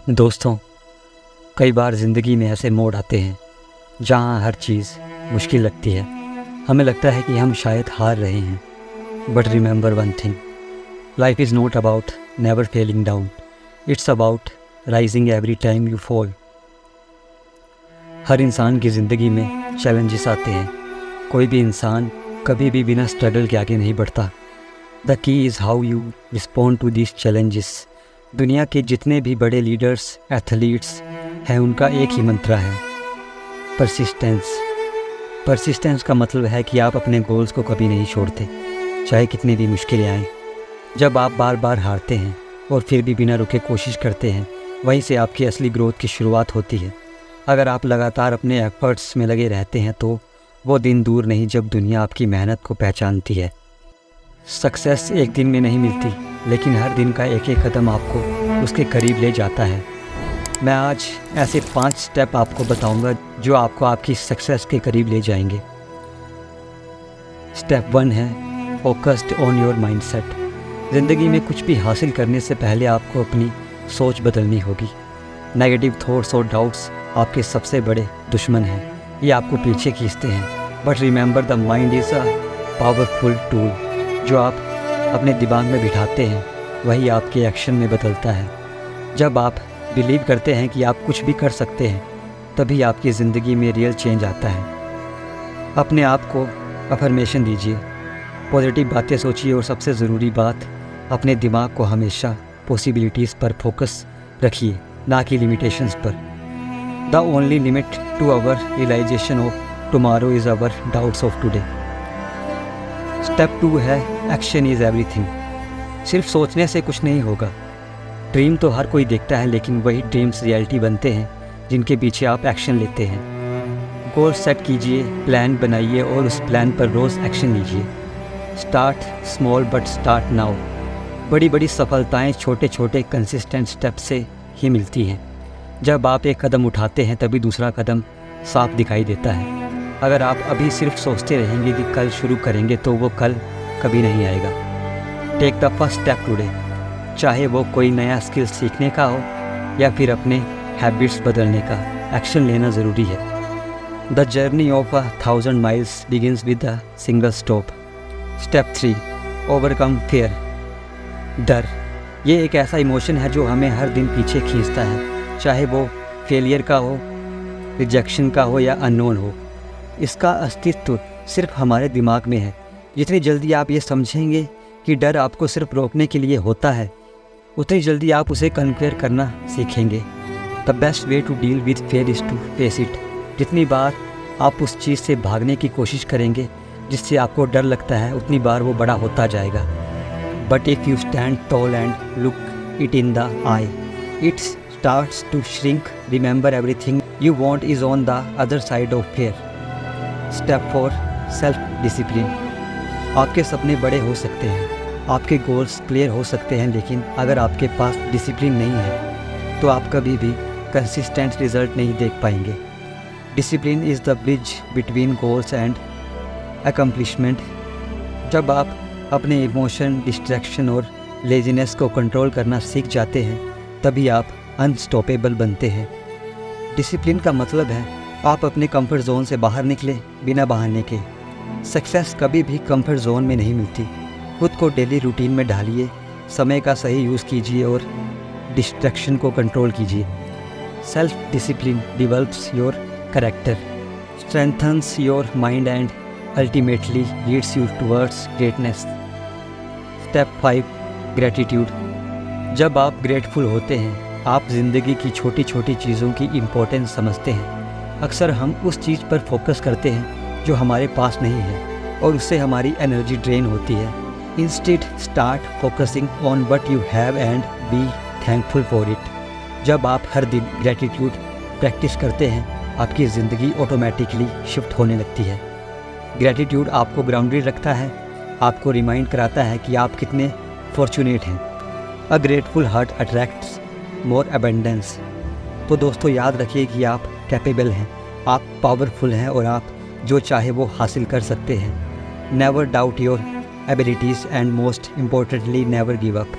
दोस्तों, कई बार ज़िंदगी में ऐसे मोड़ आते हैं जहां हर चीज़ मुश्किल लगती है। हमें लगता है कि हम शायद हार रहे हैं। But remember one thing, life is not about never failing down, it's about rising every time you fall. हर इंसान की ज़िंदगी में चैलेंजेस आते हैं। कोई भी इंसान कभी भी बिना स्ट्रगल के आगे नहीं बढ़ता। The key is how you respond to this challenges. दुनिया के जितने भी बड़े लीडर्स, एथलीट्स हैं, उनका एक ही मंत्र है, परसिस्टेंस। परसिस्टेंस का मतलब है कि आप अपने गोल्स को कभी नहीं छोड़ते, चाहे कितनी भी मुश्किलें आएँ। जब आप बार बार हारते हैं और फिर भी बिना रुके कोशिश करते हैं, वहीं से आपकी असली ग्रोथ की शुरुआत होती है। अगर आप लगातार अपने एफर्ट्स में लगे रहते हैं तो वो दिन दूर नहीं जब दुनिया आपकी मेहनत को पहचानती है। सक्सेस एक दिन में नहीं मिलती, लेकिन हर दिन का एक एक कदम आपको उसके करीब ले जाता है। मैं आज ऐसे 5 स्टेप आपको बताऊंगा जो आपको आपकी सक्सेस के करीब ले जाएंगे। स्टेप 1 है फोकस्ड ऑन योर माइंडसेट। ज़िंदगी में कुछ भी हासिल करने से पहले आपको अपनी सोच बदलनी होगी। नेगेटिव थॉट्स और डाउट्स आपके सबसे बड़े दुश्मन हैं, ये आपको पीछे खींचते हैं। But remember the mind is a powerful tool. जो आप अपने दिमाग में बिठाते हैं वही आपके एक्शन में बदलता है। जब आप बिलीव करते हैं कि आप कुछ भी कर सकते हैं, तभी आपकी ज़िंदगी में रियल चेंज आता है। अपने आप को अफर्मेशन दीजिए, पॉजिटिव बातें सोचिए और सबसे ज़रूरी बात, अपने दिमाग को हमेशा पॉसिबिलिटीज़ पर फोकस रखिए, ना कि लिमिटेशंस पर। The only limit to our realisation of tomorrow is our doubts of today. Step 2 है एक्शन इज़ एवरीथिंग। सिर्फ सोचने से कुछ नहीं होगा। ड्रीम तो हर कोई देखता है, लेकिन वही ड्रीम्स रियलिटी बनते हैं जिनके पीछे आप एक्शन लेते हैं। गोल सेट कीजिए, प्लान बनाइए और उस प्लान पर रोज़ एक्शन लीजिए। Start small but start now. बड़ी बड़ी सफलताएं छोटे छोटे कंसिस्टेंट स्टेप से ही मिलती हैं। जब आप एक कदम उठाते हैं तभी दूसरा कदम साफ दिखाई देता है। अगर आप अभी सिर्फ सोचते रहेंगे कि कल शुरू करेंगे तो वो कल कभी नहीं आएगा। Take the first step today. चाहे वो कोई नया स्किल सीखने का हो या फिर अपने हैबिट्स बदलने का, एक्शन लेना ज़रूरी है। The journey of 1000 miles begins with a single stop. Step 3 overcome fear. डर ये एक ऐसा इमोशन है जो हमें हर दिन पीछे खींचता है, चाहे वो फेलियर का हो, रिजेक्शन का हो या अननोन हो। इसका अस्तित्व सिर्फ हमारे दिमाग में है। जितनी जल्दी आप ये समझेंगे कि डर आपको सिर्फ रोकने के लिए होता है, उतनी जल्दी आप उसे कन्क्वेयर करना सीखेंगे। The best way to deal with fair is to face it. जितनी बार आप उस चीज़ से भागने की कोशिश करेंगे जिससे आपको डर लगता है, उतनी बार वो बड़ा होता जाएगा। But if you stand tall and look it in the eye, it starts to shrink. Remember everything you want is on the other side of fair. Step 4 self discipline. आपके सपने बड़े हो सकते हैं, आपके गोल्स क्लियर हो सकते हैं, लेकिन अगर आपके पास डिसिप्लिन नहीं है तो आप कभी भी कंसिस्टेंट रिजल्ट नहीं देख पाएंगे। Discipline is the bridge between goals and accomplishment. जब आप अपने इमोशन, डिस्ट्रैक्शन और लेजीनेस को कंट्रोल करना सीख जाते हैं, तभी आप अनस्टॉपेबल बनते हैं। डिसिप्लिन का मतलब है आप अपने कंफर्ट जोन से बाहर निकले बिना बहाने के। सक्सेस कभी भी कंफर्ट जोन में नहीं मिलती। खुद को डेली रूटीन में ढालिए, समय का सही यूज़ कीजिए और डिस्ट्रैक्शन को कंट्रोल कीजिए। Self discipline develops your character, strengthens your mind and ultimately leads you towards greatness. Step 5 gratitude. जब आप ग्रेटफुल होते हैं, आप ज़िंदगी की छोटी छोटी चीज़ों की इम्पोर्टेंस समझते हैं। अक्सर हम उस चीज़ पर फोकस करते हैं जो हमारे पास नहीं है और उससे हमारी एनर्जी ड्रेन होती है। Instead start focusing on what you have and be thankful for it. जब आप हर दिन ग्रैटिट्यूड प्रैक्टिस करते हैं, आपकी ज़िंदगी ऑटोमेटिकली शिफ्ट होने लगती है। ग्रैटिट्यूड आपको ग्राउंडेड रखता है, आपको रिमाइंड कराता है कि आप कितने फॉर्चुनेट हैं। अ ग्रेटफुल हार्ट अट्रैक्ट्स मोर अबंडेंस। तो दोस्तों, याद रखिए कि आप कैपेबल हैं, आप पावरफुल हैं और आप जो चाहे वो हासिल कर सकते हैं। Never doubt your abilities and most importantly never give up.